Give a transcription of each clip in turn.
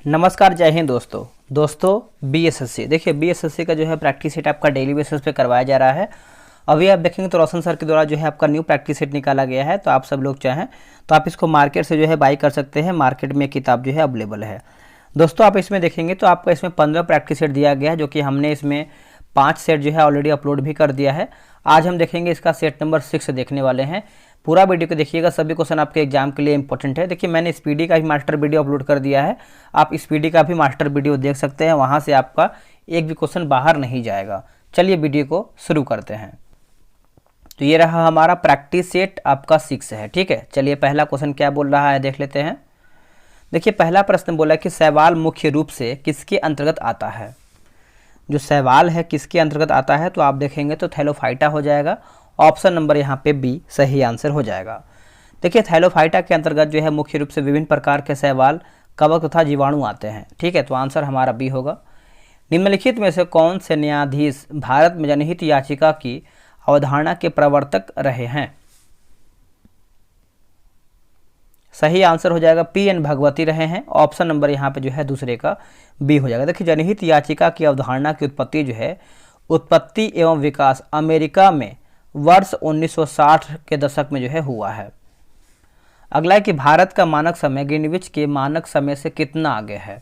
नमस्कार, जय हिंद दोस्तों बीएसएससी देखिए बीएसएससी का जो है प्रैक्टिस सेट आपका डेली बेसिस पे करवाया जा रहा है। अभी आप देखेंगे तो रोशन सर के द्वारा जो है आपका न्यू प्रैक्टिस सेट निकाला गया है। तो आप सब लोग चाहें तो आप इसको मार्केट से जो है बाई कर सकते हैं। मार्केट में किताब जो है अवेलेबल है। दोस्तों आप इसमें देखेंगे तो आपको इसमें 15 प्रैक्टिस सेट दिया गया है, जो कि हमने इसमें 5 सेट जो है ऑलरेडी अपलोड भी कर दिया है। आज हम देखेंगे इसका सेट नंबर 6 देखने वाले हैं। पूरा वीडियो को देखिएगा, सभी क्वेश्चन आपके एग्जाम के लिए इंपॉर्टेंट है। देखिए मैंने स्पीडी का भी मास्टर वीडियो अपलोड कर दिया है, आप स्पीडी का भी मास्टर वीडियो देख सकते हैं। वहाँ से आपका एक भी क्वेश्चन बाहर नहीं जाएगा। चलिए वीडियो को शुरू करते हैं। तो ये रहा हमारा प्रैक्टिस सेट आपका 6 है, ठीक है। चलिए पहला क्वेश्चन क्या बोल रहा है देख लेते हैं। देखिए पहला प्रश्न बोला कि शैवाल मुख्य रूप से किसके अंतर्गत आता है। जो शैवाल है किसके अंतर्गत आता है, तो आप देखेंगे तो थैलोफाइटा हो जाएगा। ऑप्शन नंबर यहाँ पे बी सही आंसर हो जाएगा। देखिए थैलोफाइटा के अंतर्गत जो है मुख्य रूप से विभिन्न प्रकार के शैवाल, कवक तथा जीवाणु आते हैं, ठीक है। तो आंसर हमारा बी होगा। निम्नलिखित में से कौन से न्यायाधीश भारत में जनहित याचिका की अवधारणा के प्रवर्तक रहे हैं। सही आंसर हो जाएगा पी.एन. भगवती रहे हैं। ऑप्शन नंबर यहाँ पे जो है दूसरे का बी हो जाएगा। देखिए जनहित याचिका की अवधारणा की उत्पत्ति जो है, उत्पत्ति एवं विकास अमेरिका में वर्ष 1960 के दशक में जो है हुआ है। अगला है कि भारत का मानक समय ग्रीनविच के मानक समय से कितना आगे है।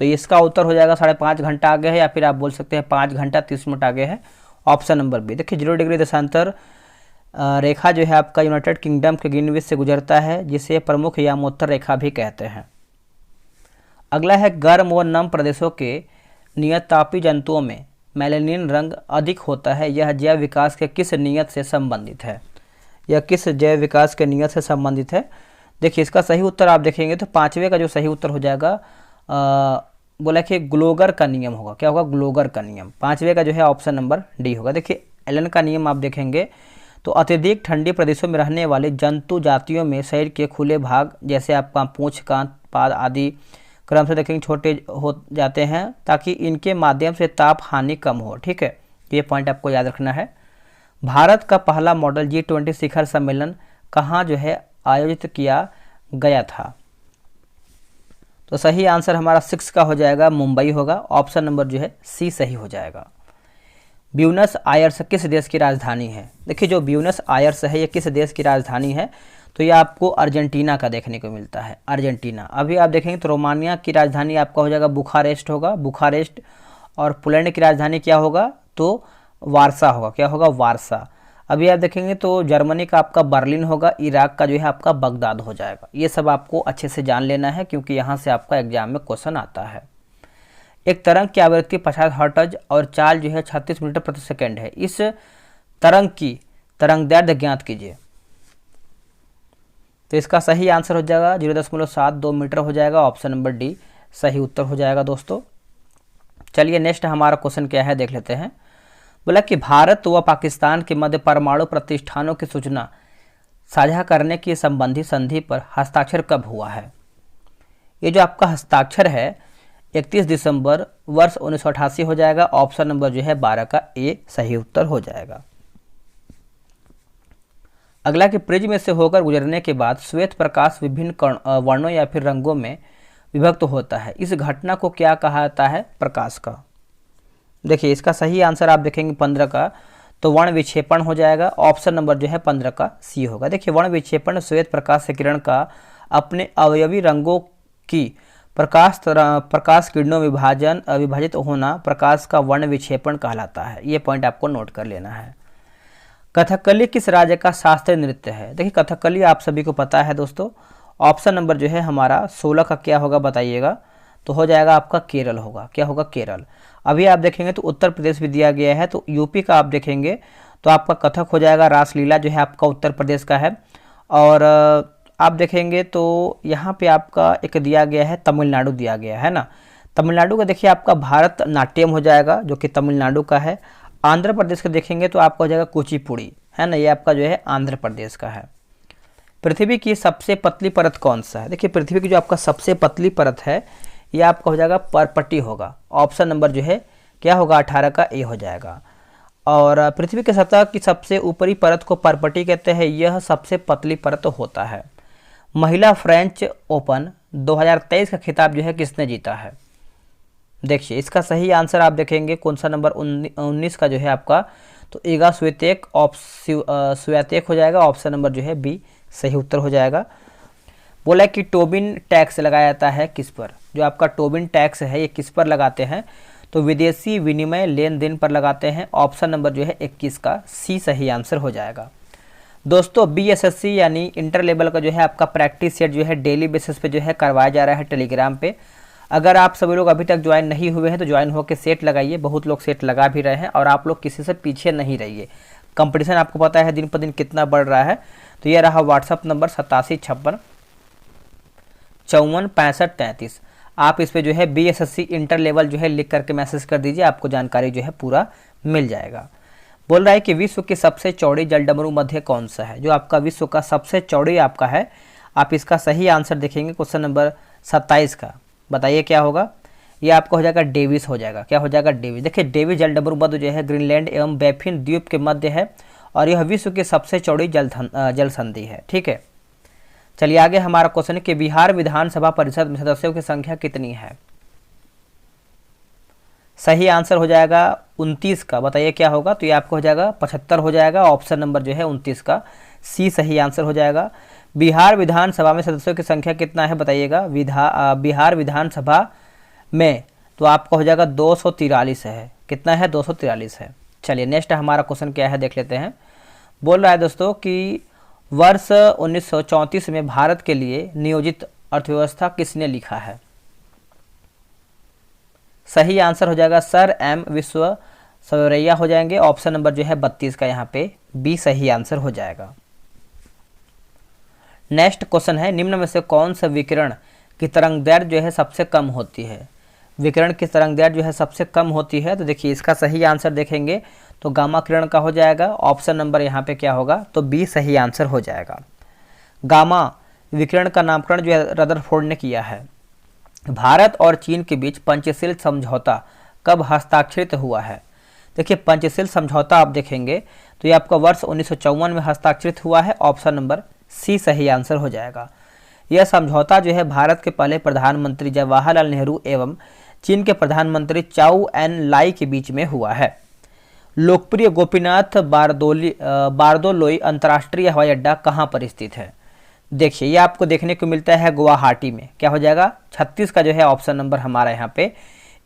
तो इसका उत्तर हो जाएगा 5.5 घंटा आगे है, या फिर आप बोल सकते हैं 5 घंटा 30 मिनट आगे है। Option number B. देखिए 0 डिग्री देशांतर रेखा जो है आपका यूनाइटेड किंगडम के ग्रीनविच से गुजरता है, जिसे प्रमुख यामोत्तर रेखा भी कहते हैं। अगला है गर्म व नम प्रदेशों के नियततापी जंतुओं में मेलानिन रंग अधिक होता है। यह जैव विकास के किस नियत से संबंधित है। यह किस जैव विकास के नियत से संबंधित है। देखिए इसका सही उत्तर आप देखेंगे तो 5वें का जो सही उत्तर हो जाएगा बोला कि ग्लोगर का नियम होगा। क्या होगा? ग्लोगर का नियम। 5वें का जो है ऑप्शन नंबर डी होगा। देखिए एलन का नियम आप देखेंगे तो अत्यधिक ठंडी प्रदेशों में रहने वाले जंतु जातियों में शरीर के खुले भाग जैसे आपका पूंछ, कांत, पाद आदि क्रम से देखेंगे छोटे हो जाते हैं, ताकि इनके माध्यम से ताप हानि कम हो, ठीक है। ये पॉइंट आपको याद रखना है। भारत का पहला मॉडल G20 शिखर सम्मेलन कहाँ जो है आयोजित किया गया था। तो सही आंसर हमारा 6 का हो जाएगा, मुंबई होगा। ऑप्शन नंबर जो है सी सही हो जाएगा। ब्यूनस आयर्स किस देश की राजधानी है। देखिए जो ब्यूनस आयर्स है ये किस देश की राजधानी है, तो ये आपको अर्जेंटीना का देखने को मिलता है। अर्जेंटीना। अभी आप देखेंगे तो रोमानिया की राजधानी आपका हो जाएगा बुखारेस्ट होगा, बुखारेस्ट। और पोलैंड की राजधानी क्या होगा, तो वारसा होगा। क्या होगा? वारसा। अभी आप देखेंगे तो जर्मनी का आपका बर्लिन होगा। इराक का जो है आपका बगदाद हो जाएगा। ये सब आपको अच्छे से जान लेना है, क्योंकि यहाँ से आपका एग्जाम में क्वेश्चन आता है। एक तरंग की आवृत्ति 50 हर्ट्ज और चाल जो है 36 मीटर प्रति सेकेंड है। इस तरंग की तरंगदैर्ध्य ज्ञात कीजिए। तो इसका सही आंसर हो जाएगा 0.72 मीटर हो जाएगा। ऑप्शन नंबर डी सही उत्तर हो जाएगा दोस्तों। चलिए नेक्स्ट हमारा क्वेश्चन क्या है देख लेते हैं। बोला कि भारत व पाकिस्तान के मध्य परमाणु प्रतिष्ठानों की सूचना साझा करने की संबंधी संधि पर हस्ताक्षर कब हुआ है। ये जो आपका हस्ताक्षर है 31 दिसंबर वर्ष 1988 हो जाएगा। ऑप्शन नंबर जो है 12 का ए सही उत्तर हो जाएगा। अगला कि प्रिज्म में से होकर गुजरने के बाद श्वेत प्रकाश विभिन्न वर्णों या फिर रंगों में विभक्त होता है। इस घटना को क्या कहा जाता है? प्रकाश का। देखिए इसका सही आंसर आप देखेंगे 15 का, तो वर्ण विक्षेपण हो जाएगा। ऑप्शन नंबर जो है 15 का सी होगा। देखिए वर्ण विक्षेपण श्वेत प्रकाश से किरण का अपने अवयवी रंगों की प्रकाश किरणों विभाजित होना प्रकाश का वर्ण विक्षेपण कहलाता है। ये पॉइंट आपको नोट कर लेना है। कथकली किस राज्य का शास्त्रीय नृत्य है। देखिए कथकली आप सभी को पता है दोस्तों। ऑप्शन नंबर जो है हमारा 16 का क्या होगा बताइएगा, तो हो जाएगा आपका केरल होगा। क्या होगा? केरल। अभी आप देखेंगे तो उत्तर प्रदेश भी दिया गया है, तो यूपी का आप देखेंगे तो आपका कथक हो जाएगा। रासलीला जो है आपका उत्तर प्रदेश का है। और आप देखेंगे तो यहाँ पे आपका एक दिया गया है तमिलनाडु दिया गया है ना। तमिलनाडु का देखिए आपका भारत नाट्यम हो जाएगा, जो कि तमिलनाडु का है। आंध्र प्रदेश का देखेंगे तो आपका हो जाएगा कुचिपुड़ी, है ना। ये आपका जो है आंध्र प्रदेश का है। पृथ्वी की सबसे पतली परत कौन सा है। देखिए पृथ्वी की जो आपका सबसे पतली परत है ये आपका हो जाएगा पर्पटी होगा। ऑप्शन नंबर जो है क्या होगा 18 का ए हो जाएगा। और पृथ्वी के सतह की सबसे ऊपरी परत को पर्पटी कहते हैं। यह सबसे पतली परत होता है। महिला फ्रेंच ओपन 2023 का खिताब जो है किसने जीता है? देखिए इसका सही आंसर आप देखेंगे कौन सा नंबर 19 का जो है आपका, तो ईगा स्वितेक स्वियातेक हो जाएगा। ऑप्शन नंबर जो है बी सही उत्तर हो जाएगा। बोला कि टोबिन टैक्स लगाया जाता है किस पर? जो आपका टोबिन टैक्स है ये किस पर लगाते हैं? तो विदेशी विनिमय लेन देन पर लगाते हैं। ऑप्शन नंबर जो है 21 का सी सही आंसर हो जाएगा। दोस्तों BSSC यानी इंटर लेवल का जो है आपका प्रैक्टिस सेट जो है डेली बेसिस पे जो है करवाया जा रहा है टेलीग्राम पे। अगर आप सभी लोग अभी तक ज्वाइन नहीं हुए हैं तो ज्वाइन होकर सेट लगाइए। बहुत लोग सेट लगा भी रहे हैं और आप लोग किसी से पीछे नहीं रहिए। कंपटीशन आपको पता है दिन पर दिन कितना बढ़ रहा है। तो ये रहा व्हाट्सअप नंबर 8756546533। आप इस पे जो है BSSC इंटर लेवल जो है लिख करके मैसेज कर दीजिए, आपको जानकारी जो है पूरा मिल जाएगा। बोल रहा है कि विश्व की सबसे चौड़ी जलडमरू मध्य कौन सा है? जो आपका विश्व का सबसे चौड़ी आपका है, आप इसका सही आंसर देखेंगे क्वेश्चन नंबर 27 का। बताइए क्या होगा? ये आपका हो जाएगा डेविस हो जाएगा। क्या हो जाएगा? डेविस। देखिए डेविस जलडमरू मध्य जो है ग्रीनलैंड एवं बैफिन द्वीप के मध्य है और यह विश्व की सबसे चौड़ी जल संधि है। ठीक है, चलिए आगे हमारा क्वेश्चन है कि बिहार विधानसभा परिषद में सदस्यों की संख्या कितनी है? सही आंसर हो जाएगा 29 का। बताइए क्या होगा? तो ये आपको हो जाएगा 75 हो जाएगा। ऑप्शन नंबर जो है 29 का सी सही आंसर हो जाएगा। बिहार विधानसभा में सदस्यों की संख्या कितना है बताइएगा? बिहार विधानसभा में तो आपका हो जाएगा 243 है। कितना है? 243 है। चलिए नेक्स्ट हमारा क्वेश्चन क्या है देख लेते हैं। बोल रहा है दोस्तों कि वर्ष 1934 में भारत के लिए नियोजित अर्थव्यवस्था किसने लिखा है? सही आंसर हो जाएगा सर एम विश्वेश्वरैया हो जाएंगे। ऑप्शन नंबर जो है 32 का यहाँ पे बी सही आंसर हो जाएगा। नेक्स्ट क्वेश्चन है निम्न में से कौन सा विकिरण की तरंगदैर्घ्य जो है सबसे कम होती है? विकिरण की तरंगदैर्घ्य जो है सबसे कम होती है, तो देखिए इसका सही आंसर देखेंगे तो गामा किरण का हो जाएगा। ऑप्शन नंबर यहाँ पे क्या होगा? तो बी सही आंसर हो जाएगा। गामा विकिरण का नामकरण जो है रदरफोर्ड ने किया है। भारत और चीन के बीच पंचशील समझौता कब हस्ताक्षरित हुआ है? देखिए पंचशील समझौता आप देखेंगे तो ये आपका वर्ष 1954 में हस्ताक्षरित हुआ है। ऑप्शन नंबर सी सही आंसर हो जाएगा। यह समझौता जो है भारत के पहले प्रधानमंत्री जवाहरलाल नेहरू एवं चीन के प्रधानमंत्री चाउ एन लाई के बीच में हुआ है। लोकप्रिय गोपीनाथ बारदोलोई अंतर्राष्ट्रीय हवाई अड्डा कहाँ पर स्थित है? देखिए ये आपको देखने को मिलता है गुवाहाटी में। क्या हो जाएगा? 36 का जो है ऑप्शन नंबर हमारा यहाँ पे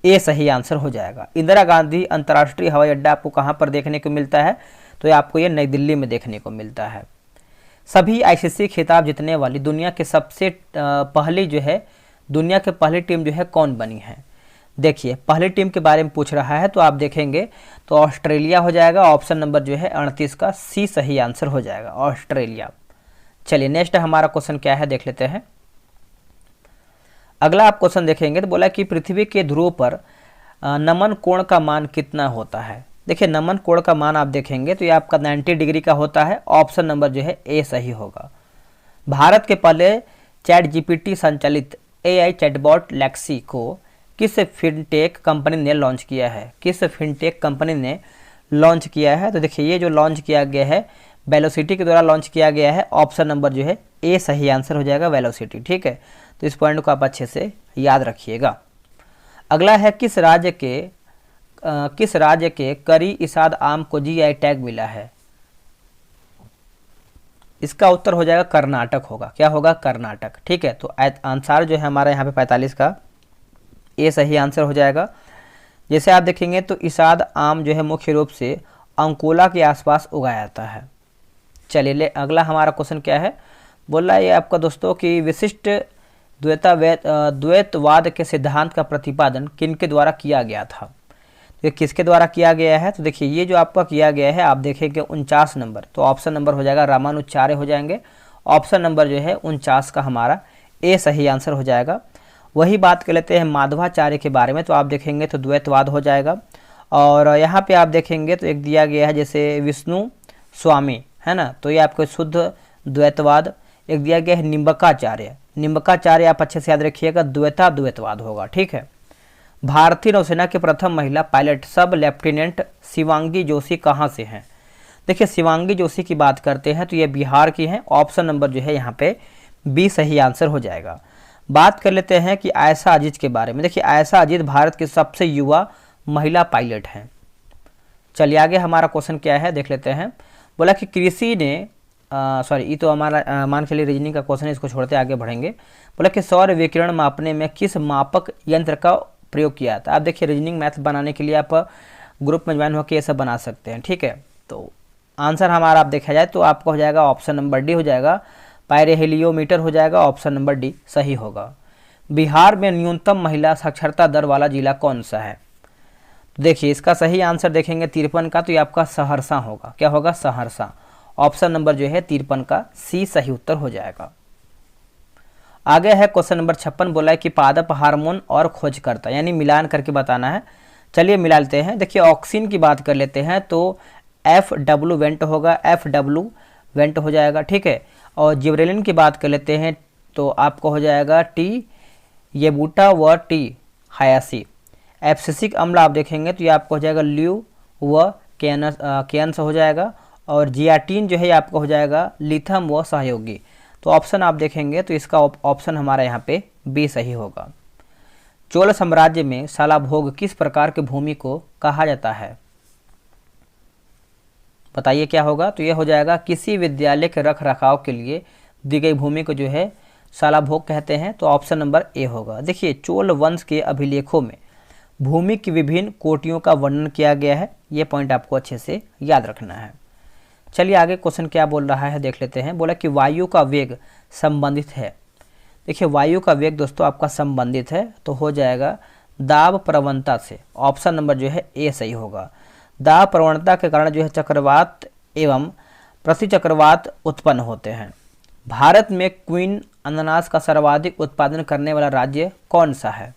ए सही आंसर हो जाएगा। इंदिरा गांधी अंतर्राष्ट्रीय हवाई अड्डा आपको कहाँ पर देखने को मिलता है? तो ये आपको ये नई दिल्ली में देखने को मिलता है। सभी ICC खिताब जीतने वाली दुनिया के सबसे पहली जो है दुनिया के पहली टीम जो है कौन बनी है? देखिए पहली टीम के बारे में पूछ रहा है तो आप देखेंगे तो ऑस्ट्रेलिया हो जाएगा। ऑप्शन नंबर जो है 38 का सी सही आंसर हो जाएगा, ऑस्ट्रेलिया। चलिए नेक्स्ट हमारा क्वेश्चन क्या है देख लेते हैं। अगला आप क्वेश्चन देखेंगे तो बोला कि पृथ्वी के ध्रुव पर नमन कोण का मान कितना होता है? देखिए नमन कोण का मान आप देखेंगे तो ये आपका 90 डिग्री का होता है। ऑप्शन नंबर जो है ए सही होगा। भारत के पहले ChatGPT संचालित AI चैटबॉट लेक्सी को किस फिनटेक कंपनी ने लॉन्च किया है? किस फिनटेक कंपनी ने लॉन्च किया है? तो देखिए ये जो लॉन्च किया गया है वेलोसिटी के द्वारा लॉन्च किया गया है। ऑप्शन नंबर जो है ए सही आंसर हो जाएगा, वेलोसिटी। ठीक है, तो इस पॉइंट को आप अच्छे से याद रखिएगा। अगला है किस राज्य के करी इसाद आम को GI टैग मिला है? इसका उत्तर हो जाएगा कर्नाटक होगा। क्या होगा? कर्नाटक। ठीक है, तो आंसर जो है हमारा यहाँ पे 45 का ए सही आंसर हो जाएगा। जैसे आप देखेंगे तो इसाद आम जो है मुख्य रूप से अंकोला के आसपास उगाया जाता है। चलिए अगला हमारा क्वेश्चन क्या है? बोल रहा है ये आपका दोस्तों कि विशिष्ट द्वैतवाद के सिद्धांत का प्रतिपादन किनके द्वारा किया गया था? ये किसके द्वारा किया गया है? तो देखिए ये जो आपका किया गया है आप देखेंगे 49 नंबर, तो ऑप्शन नंबर हो जाएगा रामानुजाचार्य हो जाएंगे। ऑप्शन नंबर जो है 49 का हमारा ए सही आंसर हो जाएगा। वही बात कर लेते हैं माधवाचार्य के बारे में, तो आप देखेंगे तो द्वैतवाद हो जाएगा। और यहाँ पे आप देखेंगे तो एक दिया गया है जैसे विष्णु स्वामी है ना, तो ये आपको शुद्ध द्वैतवाद। एक दिया गया है निम्बकाचार्य आप अच्छे से याद रखिएगा, द्वैतवाद होगा। ठीक है, भारतीय नौसेना के प्रथम महिला पायलट सब लेफ्टिनेंट शिवांगी जोशी कहाँ से हैं? देखिए शिवांगी जोशी की बात करते हैं तो ये बिहार की हैं। ऑप्शन नंबर जो है यहाँ पे बी सही आंसर हो जाएगा। बात कर लेते हैं कि आयशा अजीज के बारे में। देखिए आयशा अजीज भारत की सबसे युवा महिला पायलट हैं। चलिए आगे हमारा क्वेश्चन क्या है देख लेते हैं। बोला कि कृषि ने सॉरी ये तो हमारा मान के लिए रीजनिंग का क्वेश्चन है, इसको छोड़ते आगे बढ़ेंगे। बोला कि सौर विकिरण मापने में किस मापक यंत्र का प्रयोग किया था। आप देखिए रीजनिंग मैथ बनाने के लिए आप ग्रुप में ज्वाइन होकर ये सब बना सकते हैं, ठीक है। तो आंसर हमारा आप देखा जाए तो आपका हो जाएगा ऑप्शन नंबर डी हो जाएगा, पायरोहेलियोमीटर हो जाएगा, ऑप्शन नंबर डी सही होगा। बिहार में न्यूनतम महिला साक्षरता दर वाला जिला कौन सा है। तो देखिए इसका सही आंसर देखेंगे 53 का, तो ये आपका सहरसा होगा। क्या होगा, सहरसा। ऑप्शन नंबर जो है 53 का सी सही उत्तर हो जाएगा। आगे है क्वेश्चन नंबर 56। बोला है कि पादप हार्मोन और खोजकर्ता, यानी मिलान करके बताना है। चलिए मिला लेते हैं। देखिए ऑक्सीन की बात कर लेते हैं तो FW वेंट होगा, FW वेंट हो जाएगा, ठीक है। और जिब्रेलिन की बात कर लेते हैं तो आपको हो जाएगा T येबूटा व T हायासी। एब्सिसिक अम्ल आप देखेंगे तो ये आपको हो जाएगा ल्यू व केयनस हो जाएगा। और जियाटीन जो है आपको हो जाएगा लिथम व सहयोगी। तो ऑप्शन आप देखेंगे तो इसका ऑप्शन हमारा यहाँ पे बी सही होगा। चोल साम्राज्य में शालाभोग किस प्रकार की भूमि को कहा जाता है, बताइए क्या होगा। तो ये हो जाएगा किसी विद्यालय के रख रखाव के लिए दी गई भूमि को जो है शालाभोग कहते हैं। तो ऑप्शन नंबर ए होगा। देखिए चोल वंश के अभिलेखों में भूमि की विभिन्न कोटियों का वर्णन किया गया है, ये पॉइंट आपको अच्छे से याद रखना है। चलिए आगे क्वेश्चन क्या बोल रहा है देख लेते हैं। बोला कि वायु का वेग संबंधित है। देखिए वायु का वेग दोस्तों आपका संबंधित है तो हो जाएगा दाब प्रवणता से। ऑप्शन नंबर जो है ए सही होगा। दाब प्रवणता के कारण जो है चक्रवात एवं प्रतिचक्रवात उत्पन्न होते हैं। भारत में क्वीन अनानास का सर्वाधिक उत्पादन करने वाला राज्य कौन सा है।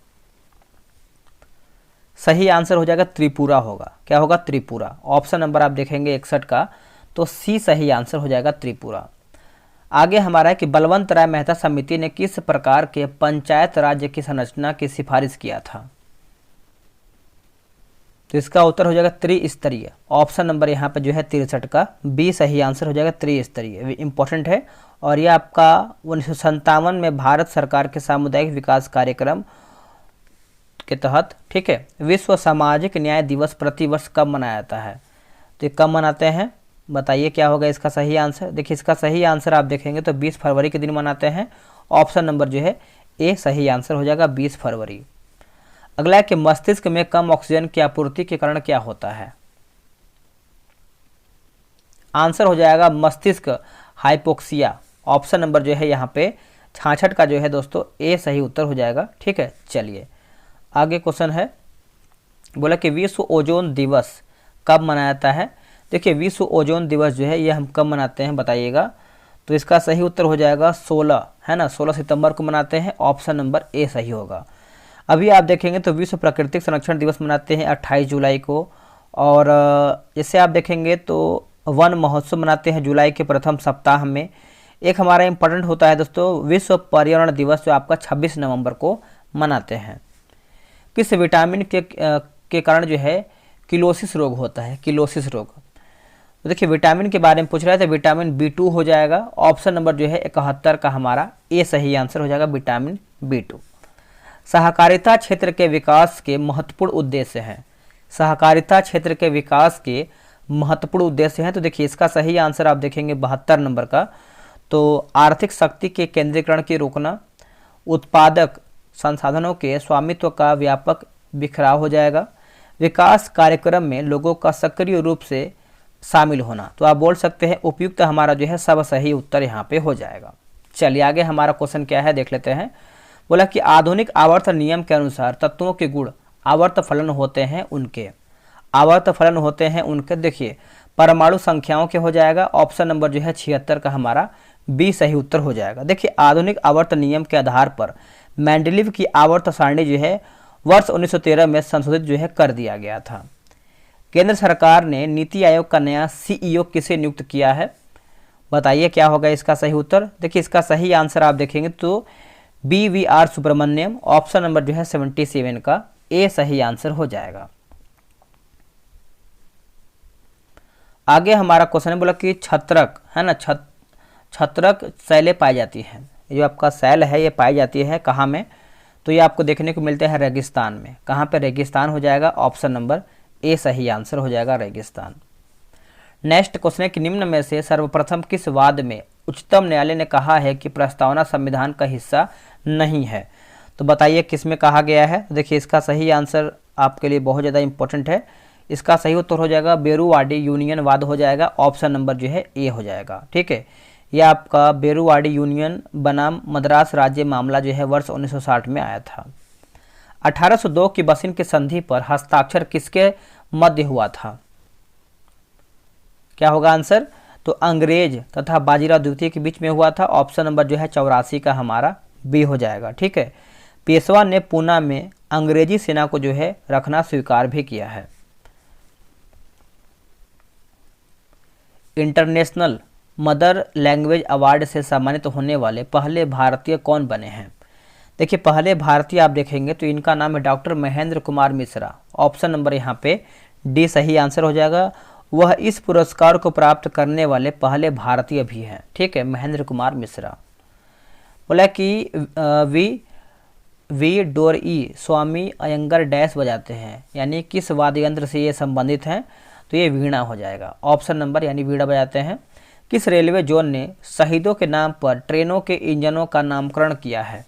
सही आंसर हो जाएगा त्रिपुरा होगा। क्या होगा, त्रिपुरा। ऑप्शन नंबर आप देखेंगे 61 का, तो सी सही आंसर हो जाएगा त्रिपुरा। आगे हमारा है कि बलवंत राय मेहता समिति ने किस प्रकार के पंचायत राज्य की संरचना की सिफारिश किया था। तो इसका उत्तर हो जाएगा त्रिस्तरीय। ऑप्शन नंबर यहाँ पे जो है 63 का बी सही आंसर हो जाएगा त्रिस्तरीय। इंपॉर्टेंट है और ये आपका 1957 में भारत सरकार के सामुदायिक विकास कार्यक्रम के तहत, ठीक है, विश्व सामाजिक न्याय दिवस प्रतिवर्ष कब मनाया जाता है। तो ये कब मनाते हैं बताइए क्या होगा इसका सही आंसर। देखिए इसका सही आंसर आप देखेंगे तो 20 फरवरी के दिन मनाते हैं। ऑप्शन नंबर जो है ए सही आंसर हो जाएगा 20 फरवरी। अगला है कि मस्तिष्क में कम ऑक्सीजन की आपूर्ति के कारण क्या होता है। आंसर हो जाएगा मस्तिष्क हाइपोक्सिया। ऑप्शन नंबर जो है यहाँ पे 66 का जो है दोस्तों ए सही उत्तर हो जाएगा, ठीक है। चलिए आगे क्वेश्चन है। बोला कि विश्व ओजोन दिवस कब मनाया जाता है। देखिए विश्व ओजोन दिवस जो है ये हम कब मनाते हैं बताइएगा। तो इसका सही उत्तर हो जाएगा 16, है ना, 16 सितंबर को मनाते हैं। ऑप्शन नंबर ए सही होगा। अभी आप देखेंगे तो विश्व प्राकृतिक संरक्षण दिवस मनाते हैं 28 जुलाई को। और जैसे आप देखेंगे तो वन महोत्सव मनाते हैं जुलाई के प्रथम सप्ताह में। एक हमारा इंपॉर्टेंट होता है दोस्तों विश्व पर्यावरण दिवस जो आपका 26 नवंबर को मनाते हैं। किस विटामिन के कारण जो है किलोसिस रोग होता है, किलोसिस रोग। तो देखिए विटामिन के बारे में पूछ रहा है तो विटामिन B2 हो जाएगा। ऑप्शन नंबर जो है 71 का हमारा ए सही आंसर हो जाएगा विटामिन B2। सहकारिता क्षेत्र के विकास के महत्वपूर्ण उद्देश्य हैं। सहकारिता क्षेत्र के विकास के महत्वपूर्ण उद्देश्य हैं तो देखिए इसका सही आंसर आप देखेंगे 72 नंबर का। तो आर्थिक शक्ति के केंद्रीकरण की रोकना, उत्पादक संसाधनों के स्वामित्व का व्यापक बिखराव हो जाएगा, विकास कार्यक्रम में लोगों का सक्रिय रूप से शामिल होना। तो आप बोल सकते हैं उपयुक्त हमारा जो है सब सही उत्तर यहाँ पे हो जाएगा। चलिए आगे हमारा क्वेश्चन क्या है देख लेते हैं। बोला कि आधुनिक आवर्त नियम के अनुसार तत्वों के गुण आवर्त फलन होते हैं उनके, आवर्त फलन होते हैं उनके। देखिए परमाणु संख्याओं के हो जाएगा। ऑप्शन नंबर जो है 76 का हमारा बी सही उत्तर हो जाएगा। देखिए आधुनिक आवर्त नियम के आधार पर मेंडलीव की आवर्त सारणी जो है वर्ष 1913 में संशोधित जो है कर दिया गया था। केंद्र सरकार ने नीति आयोग का नया CEO किसे नियुक्त किया है बताइए क्या होगा इसका सही उत्तर। देखिए इसका सही आंसर आप देखेंगे तो BVR सुब्रमण्यम। ऑप्शन नंबर जो है 77 का ए सही आंसर हो जाएगा। आगे हमारा क्वेश्चन है। बोला कि छत्रक, है ना, छत्रक शैलें पाई जाती हैं। जो आपका सैल है ये पाई जाती है कहाँ में, तो ये आपको देखने को मिलते हैं रेगिस्तान में। कहाँ पे रेगिस्तान हो जाएगा, ऑप्शन नंबर ए सही आंसर हो जाएगा रेगिस्तान। नेक्स्ट क्वेश्चन है कि निम्न में से सर्वप्रथम किस वाद में उच्चतम न्यायालय ने कहा है कि प्रस्तावना संविधान का हिस्सा नहीं है। तो बताइए किस में कहा गया है। देखिए इसका सही आंसर आपके लिए बहुत ज़्यादा इंपॉर्टेंट है। इसका सही उत्तर हो जाएगा बेरुवाडी यूनियन वाद हो जाएगा, ऑप्शन नंबर जो है ए हो जाएगा। ठीक है, यह आपका बेरुवाडी यूनियन बनाम मद्रास राज्य मामला जो है वर्ष 1960 में आया था। 1802 की बसिन की संधि पर हस्ताक्षर किसके मध्य हुआ था, क्या होगा आंसर, तो अंग्रेज तथा बाजीराव द्वितीय के बीच में हुआ था, ऑप्शन नंबर जो है 84 का हमारा बी हो जाएगा। ठीक है, पेशवा ने पूना में अंग्रेजी सेना को जो है रखना स्वीकार भी किया है। इंटरनेशनल मदर लैंग्वेज अवार्ड से सम्मानित होने वाले पहले भारतीय कौन बने हैं। देखिए पहले भारतीय आप देखेंगे तो इनका नाम है doctor Mahendra Kumar Mishra, option number यहाँ पे डी सही आंसर हो जाएगा। वह इस पुरस्कार को प्राप्त करने वाले पहले भारतीय भी हैं। ठीक है, महेंद्र कुमार मिश्रा। बोला कि वी डोरई स्वामी अयंगर डैश बजाते हैं, यानी किस वाद्य यंत्र से ये संबंधित हैं, तो ये वीणा हो जाएगा, ऑप्शन नंबर यानी वीणा बजाते हैं। किस रेलवे जोन ने शहीदों के नाम पर ट्रेनों के इंजनों का नामकरण किया है।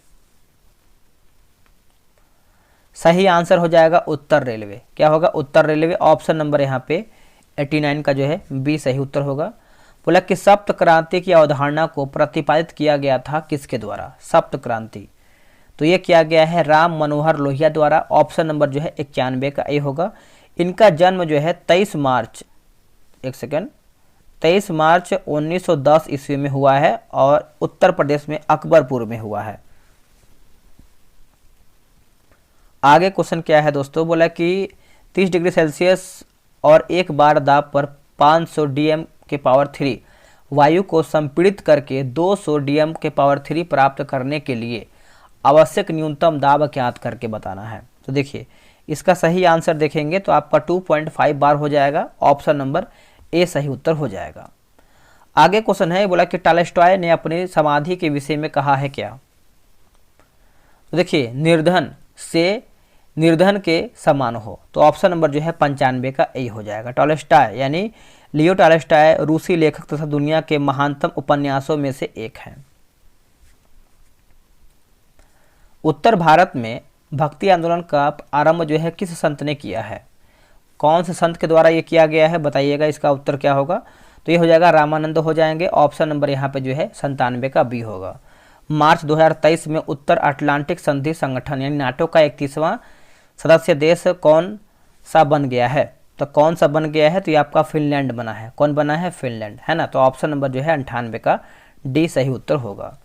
सही आंसर हो जाएगा उत्तर रेलवे, क्या होगा उत्तर रेलवे, ऑप्शन नंबर यहाँ पे 89 का जो है बी सही उत्तर होगा। बोला कि सप्त क्रांति की अवधारणा को प्रतिपादित किया गया था किसके द्वारा, सप्त क्रांति, तो ये किया गया है राम मनोहर लोहिया द्वारा, ऑप्शन नंबर जो है 91 का ए होगा। इनका जन्म जो है 23 मार्च 1910 ईस्वी में हुआ है और उत्तर प्रदेश में अकबरपुर में हुआ है। आगे क्वेश्चन क्या है दोस्तों, बोला कि 30 डिग्री सेल्सियस और 1 बार दाब पर 500 डीएम के पावर 3 वायु को संपीड़ित करके 200 डीएम के पावर 3 प्राप्त करने के लिए आवश्यक न्यूनतम दाब ज्ञात करके बताना है। तो देखिए इसका सही आंसर देखेंगे तो आपका 2.5 बार हो जाएगा, ऑप्शन नंबर ए सही उत्तर हो जाएगा। आगे क्वेश्चन है, बोला कि टॉलस्टॉय ने अपनी समाधि के विषय में कहा है क्या। तो देखिए निर्धन के समान हो, तो ऑप्शन नंबर जो है 95 का ए हो जाएगा। टॉलस्टॉय यानी लियो टॉलस्टॉय रूसी लेखक तथा दुनिया के महानतम उपन्यासों में से एक है। उत्तर भारत में भक्ति आंदोलन का आरंभ जो है किस संत ने किया है, कौन से संत के द्वारा ये किया गया है, बताइएगा इसका उत्तर क्या होगा। तो ये हो जाएगा रामानंद हो जाएंगे, ऑप्शन नंबर यहाँ पे जो है 97 का बी होगा। मार्च 2023 में उत्तर अटलांटिक संधि संगठन यानी नाटो का 31वां सदस्य देश कौन सा बन गया है, तो कौन सा बन गया है, तो ये आपका फिनलैंड बना है। कौन बना है, फिनलैंड, है ना। तो ऑप्शन नंबर जो है 98 का डी सही उत्तर होगा।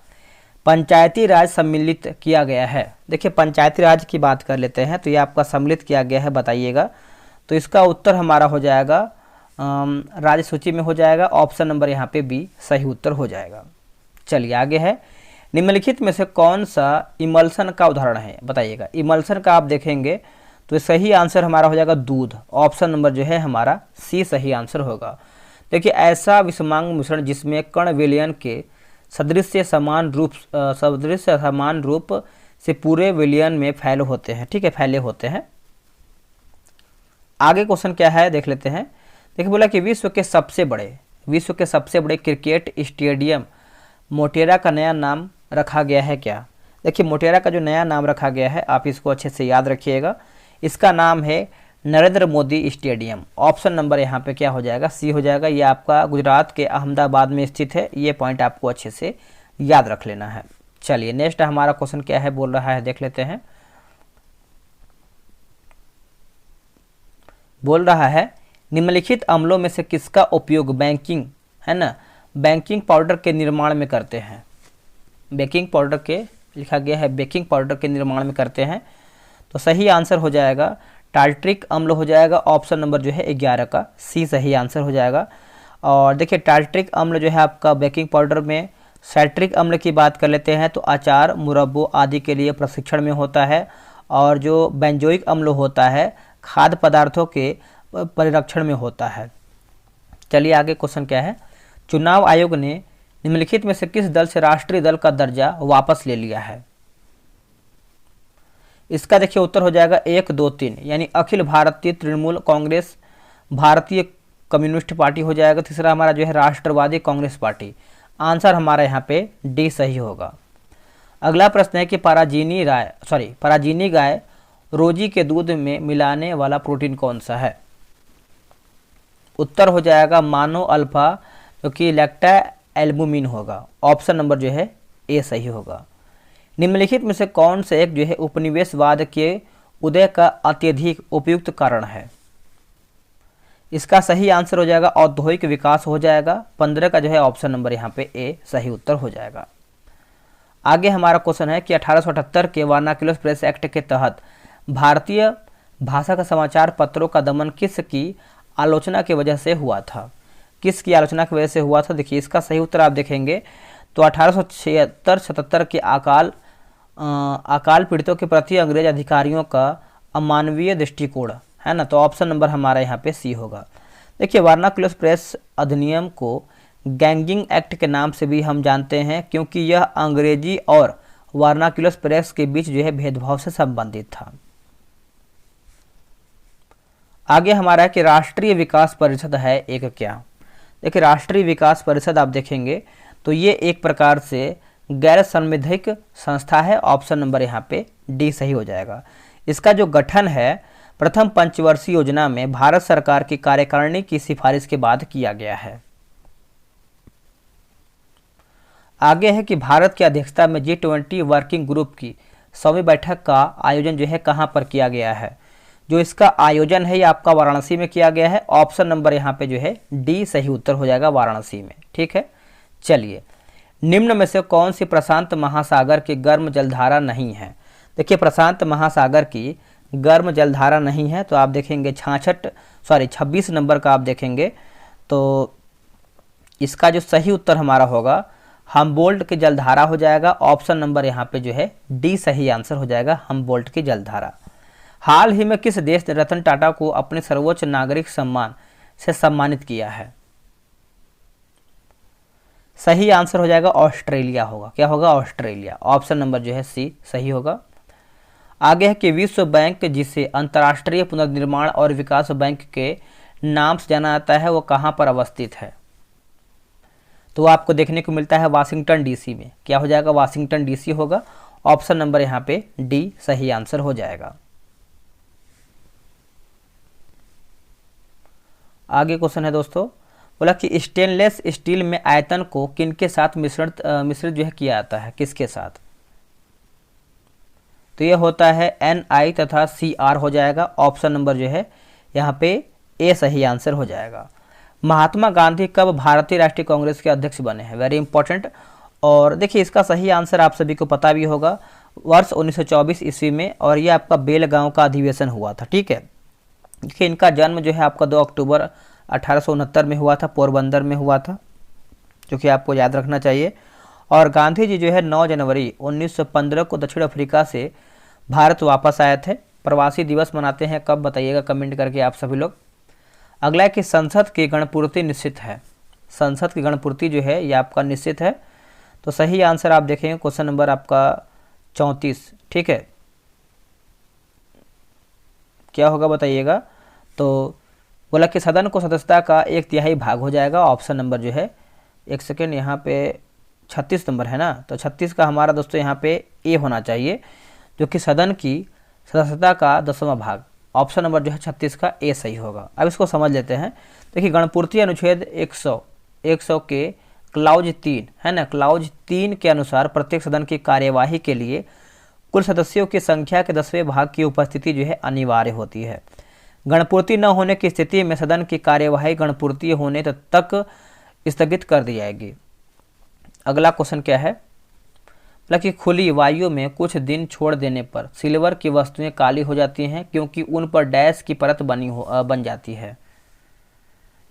पंचायती राज सम्मिलित किया गया है। देखिए पंचायती राज की बात कर लेते हैं, तो ये आपका सम्मिलित किया गया है, बताइएगा। तो इसका उत्तर हमारा हो जाएगा राज्य सूची में हो जाएगा, ऑप्शन नंबर यहाँ पे बी सही उत्तर हो जाएगा। चलिए आगे है, निम्नलिखित में से कौन सा इमल्सन का उदाहरण है, बताइएगा। इमल्सन का आप देखेंगे तो सही आंसर हमारा हो जाएगा दूध, ऑप्शन नंबर जो है हमारा सी सही आंसर होगा। देखिए ऐसा विषमांग मिश्रण जिसमें कण विलयन के सदृश समान रूप से पूरे विलयन में फैले होते हैं। ठीक है, फैले होते हैं। आगे क्वेश्चन क्या है देख लेते हैं। देखिए बोला कि विश्व के सबसे बड़े क्रिकेट स्टेडियम मोटेरा का नया नाम रखा गया है क्या। देखिए मोटेरा का जो नया नाम रखा गया है आप इसको अच्छे से याद रखिएगा, इसका नाम है Narendra Modi stadium, option number यहाँ पे क्या हो जाएगा, सी हो जाएगा। ये आपका गुजरात के अहमदाबाद में स्थित है, ये पॉइंट आपको अच्छे से याद रख लेना है। चलिए नेक्स्ट हमारा क्वेश्चन क्या है बोल रहा है देख लेते हैं। बोल रहा है निम्नलिखित अम्लों में से किसका उपयोग बैंकिंग पाउडर के निर्माण में करते हैं। बेकिंग पाउडर के लिखा गया है, बेकिंग पाउडर के निर्माण में करते हैं, तो सही आंसर हो जाएगा टार्ट्रिक अम्ल हो जाएगा, ऑप्शन नंबर जो है 11 का सी सही आंसर हो जाएगा। और देखिए टार्ट्रिक अम्ल जो है आपका बेकिंग पाउडर में, साइट्रिक अम्ल की बात कर लेते हैं तो अचार मुरब्बों आदि के लिए प्रशिक्षण में होता है, और जो बेंजोइक अम्ल होता है खाद्य पदार्थों के परिरक्षण में होता है। चलिए आगे क्वेश्चन क्या है। चुनाव आयोग ने निम्नलिखित में से किस दल से राष्ट्रीय दल का दर्जा वापस ले लिया है? इसका देखिए उत्तर हो जाएगा 1, 2, 3, यानी अखिल भारतीय तृणमूल कांग्रेस, भारतीय कम्युनिस्ट पार्टी हो जाएगा। तीसरा हमारा जो है राष्ट्रवादी कांग्रेस पार्टी। आंसर हमारा यहाँ पे डी सही होगा। अगला प्रश्न है कि पराजीनी गाय रोजी के दूध में मिलाने वाला प्रोटीन कौन सा है? उत्तर हो जाएगा मानो अल्फा, जो कि लैक्टा एल्बुमिन होगा। ऑप्शन नंबर जो है ए सही होगा। निम्नलिखित में से कौन से एक जो है उपनिवेशवाद के उदय का अत्यधिक उपयुक्त कारण है? इसका सही आंसर हो जाएगा औद्योगिक विकास हो जाएगा। 15 का जो है ऑप्शन नंबर यहाँ पे ए सही उत्तर हो जाएगा। आगे हमारा क्वेश्चन है कि 1878 के वर्नाक्युलर प्रेस एक्ट के तहत भारतीय भाषा का समाचार पत्रों का दमन किसकी आलोचना की वजह से हुआ था? किसकी आलोचना की वजह से हुआ था? देखिए इसका सही उत्तर आप देखेंगे तो 1876-77 के अकाल पीड़ितों के प्रति अंग्रेज अधिकारियों का अमानवीय दृष्टिकोण है ना, तो ऑप्शन नंबर हमारा यहाँ पे सी होगा। देखिए वर्नाक्युलर प्रेस अधिनियम को गैंगिंग एक्ट के नाम से भी हम जानते हैं, क्योंकि यह अंग्रेजी और वर्नाक्युलर प्रेस के बीच जो है भेदभाव से संबंधित था। आगे हमारा है कि राष्ट्रीय विकास परिषद है एक क्या? देखिए राष्ट्रीय विकास परिषद आप देखेंगे तो ये एक प्रकार से गैर संवैधानिक संस्था है। ऑप्शन नंबर यहाँ पे डी सही हो जाएगा। इसका जो गठन है प्रथम पंचवर्षीय योजना में भारत सरकार की कार्यकारिणी की सिफारिश के बाद किया गया है। आगे है कि भारत की अध्यक्षता में G20 वर्किंग ग्रुप की 100वीं बैठक का आयोजन जो है कहाँ पर किया गया है? जो इसका आयोजन है ये आपका वाराणसी में किया गया है। ऑप्शन नंबर यहाँ पे जो है डी सही उत्तर हो जाएगा, वाराणसी में। ठीक है, चलिए निम्न में से कौन सी प्रशांत महासागर की गर्म जलधारा नहीं है? देखिए प्रशांत महासागर की गर्म जलधारा नहीं है, तो आप देखेंगे 26 नंबर का आप देखेंगे तो इसका जो सही उत्तर हमारा होगा हम्बोल्ट की जलधारा हो जाएगा। ऑप्शन नंबर यहाँ पे जो है डी सही आंसर हो जाएगा, हम्बोल्ट की जलधारा। हाल ही में किस देश ने रतन टाटा को अपने सर्वोच्च नागरिक सम्मान से सम्मानित किया है? सही आंसर हो जाएगा ऑस्ट्रेलिया होगा। क्या होगा? ऑस्ट्रेलिया। ऑप्शन नंबर जो है सी सही होगा। आगे है कि विश्व बैंक, जिसे अंतर्राष्ट्रीय पुनर्निर्माण और विकास बैंक के नाम से जाना जाता है, वो कहाँ पर अवस्थित है? तो आपको देखने को मिलता है वाशिंगटन डीसी में। क्या हो जाएगा? वाशिंगटन डीसी होगा। ऑप्शन नंबर यहाँ पे डी सही आंसर हो जाएगा। आगे क्वेश्चन है दोस्तों, बोला कि स्टेनलेस स्टील में आयतन को किनके साथ मिश्रित जो है किया जाता है? किसके साथ? तो ये होता है Ni तथा Cr हो जाएगा। ऑप्शन नंबर जो है यहाँ पे ए सही आंसर हो जाएगा। महात्मा गांधी कब भारतीय राष्ट्रीय कांग्रेस के अध्यक्ष बने हैं? Very important. और देखिए इसका सही आंसर आप सभी को पता भी होगा, वर्ष 1924 ईस्वी में, और ये आपका बेलगांव का अधिवेशन हुआ था। ठीक है, देखिए इनका जन्म जो है आपका 2 अक्टूबर 1869 में हुआ था, पोरबंदर में हुआ था, जो कि आपको याद रखना चाहिए। और गांधी जी जो है 9 जनवरी 1915 को दक्षिण अफ्रीका से भारत वापस आए थे। प्रवासी दिवस मनाते हैं कब? बताइएगा कमेंट करके आप सभी लोग। अगला है कि संसद की गणपूर्ति निश्चित है। संसद की गणपूर्ति जो है ये आपका निश्चित है, तो सही आंसर आप देखेंगे क्वेश्चन नंबर आपका 34। ठीक है, क्या होगा बताइएगा? तो बोला कि सदन को सदस्यता का 1/3 भाग हो जाएगा। ऑप्शन नंबर जो है, एक सेकेंड, यहाँ पे 36 नंबर है ना, तो 36 का हमारा दोस्तों यहाँ पे ए होना चाहिए, जो कि सदन की सदस्यता का 10वां भाग। ऑप्शन नंबर जो है 36 का ए सही होगा। अब इसको समझ लेते हैं। देखिए गणपूर्ति अनुच्छेद 100 के क्लाउज 3 है ना, क्लाउज 3 के अनुसार प्रत्येक सदन की कार्यवाही के लिए कुल सदस्यों की संख्या के 10वें भाग की उपस्थिति जो है अनिवार्य होती है। गणपूर्ति न होने की स्थिति में सदन की कार्यवाही गणपूर्ति होने तक स्थगित कर दी जाएगी। अगला क्वेश्चन क्या है? कि खुली वायु में कुछ दिन छोड़ देने पर सिल्वर की वस्तुएं काली हो जाती हैं, क्योंकि उन पर डैश की परत बन जाती है।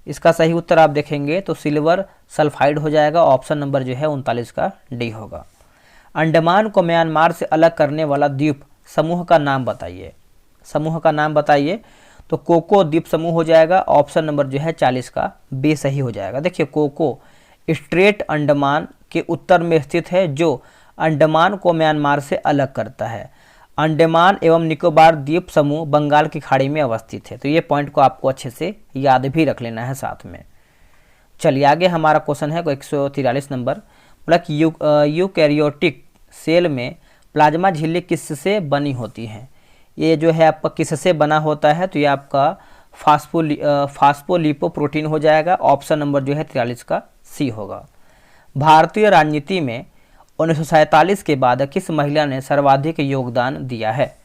इसका सही उत्तर आप देखेंगे तो सिल्वर सल्फाइड हो जाएगा। ऑप्शन नंबर जो है 39 का डी होगा। अंडमान को म्यांमार से अलग करने वाला द्वीप समूह का नाम बताइए। समूह का नाम बताइए, तो कोको द्वीप समूह हो जाएगा। ऑप्शन नंबर जो है 40 का बी सही हो जाएगा। देखिए कोको स्ट्रेट अंडमान के उत्तर में स्थित है, जो अंडमान को म्यांमार से अलग करता है। अंडमान एवं निकोबार द्वीप समूह बंगाल की खाड़ी में अवस्थित है। तो ये पॉइंट को आपको अच्छे से याद भी रख लेना है साथ में। चलिए आगे हमारा क्वेश्चन है 143 नंबर, बोला कि यूकैरियोटिक सेल में प्लाज्मा झिल्ली किससे बनी होती हैं। ये जो है आपका किससे बना होता है, तो ये आपका फास्फोलिपोप्रोटीन हो जाएगा। ऑप्शन नंबर जो है 43 का सी होगा। भारतीय राजनीति में 1947 के बाद किस महिला ने सर्वाधिक योगदान दिया है।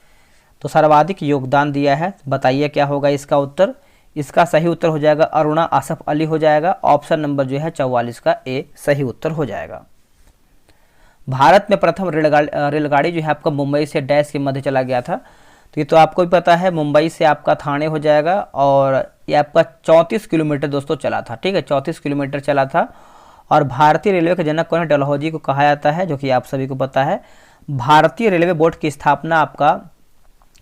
तो सर्वाधिक योगदान दिया है, बताइए क्या होगा इसका उत्तर। इसका सही उत्तर हो जाएगा अरुणा आसफ अली हो जाएगा। ऑप्शन नंबर जो है 44 का ए सही उत्तर हो जाएगा। भारत में प्रथम रेलगाड़ी जो है आपका मुंबई से डैश के मध्य चला गया था। तो ये तो आपको भी पता है, मुंबई से आपका थाने हो जाएगा और ये आपका 34 किलोमीटर दोस्तों चला था। ठीक है, 34 किलोमीटर चला था। और भारतीय रेलवे के जनक कौन है, डलहौजी को कहा जाता है, जो कि आप सभी को पता है। भारतीय रेलवे बोर्ड की स्थापना आपका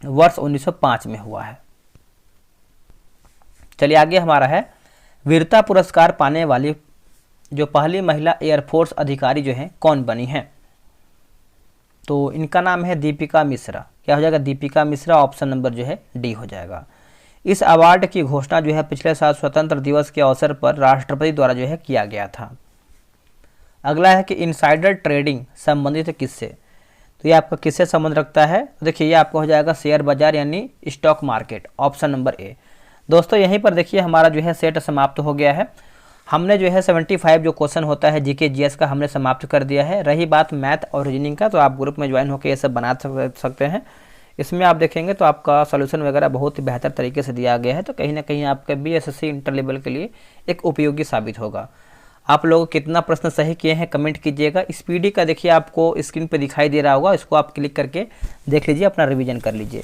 वर्ष 1905 में हुआ है। चलिए आगे हमारा है, वीरता पुरस्कार पाने वाली जो पहली महिला एयरफोर्स अधिकारी जो है कौन बनी है। तो इनका नाम है दीपिका मिश्रा। क्या हो जाएगा, दीपिका मिश्रा। ऑप्शन नंबर जो है डी हो जाएगा। इस अवार्ड की घोषणा जो है पिछले साल स्वतंत्र दिवस के अवसर पर राष्ट्रपति द्वारा जो है किया गया था। अगला है कि इनसाइडर ट्रेडिंग संबंधित है किससे। तो ये आपका किससे संबंध रखता है, तो देखिए ये आपका हो जाएगा शेयर बाजार यानी stock market. Option number A. दोस्तों यहीं पर देखिए हमारा जो है सेट समाप्त हो गया है। हमने जो है 75 जो क्वेश्चन होता है जीके जीएस का हमने समाप्त कर दिया है। रही बात मैथ और रीजनिंग का, तो आप ग्रुप में ज्वाइन होकर ये सब बना सकते हैं। इसमें आप देखेंगे तो आपका सॉल्यूशन वगैरह बहुत ही बेहतर तरीके से दिया गया है। तो कहीं ना कहीं आपके बीएसएससी इंटर लेवल के लिए एक उपयोगी साबित होगा। आप लोग कितना प्रश्न सही किए हैं कमेंट कीजिएगा। इस पीडी का देखिए आपको स्क्रीन पर दिखाई दे रहा होगा, इसको आप क्लिक करके देख लीजिए, अपना रिवीजन कर लीजिए।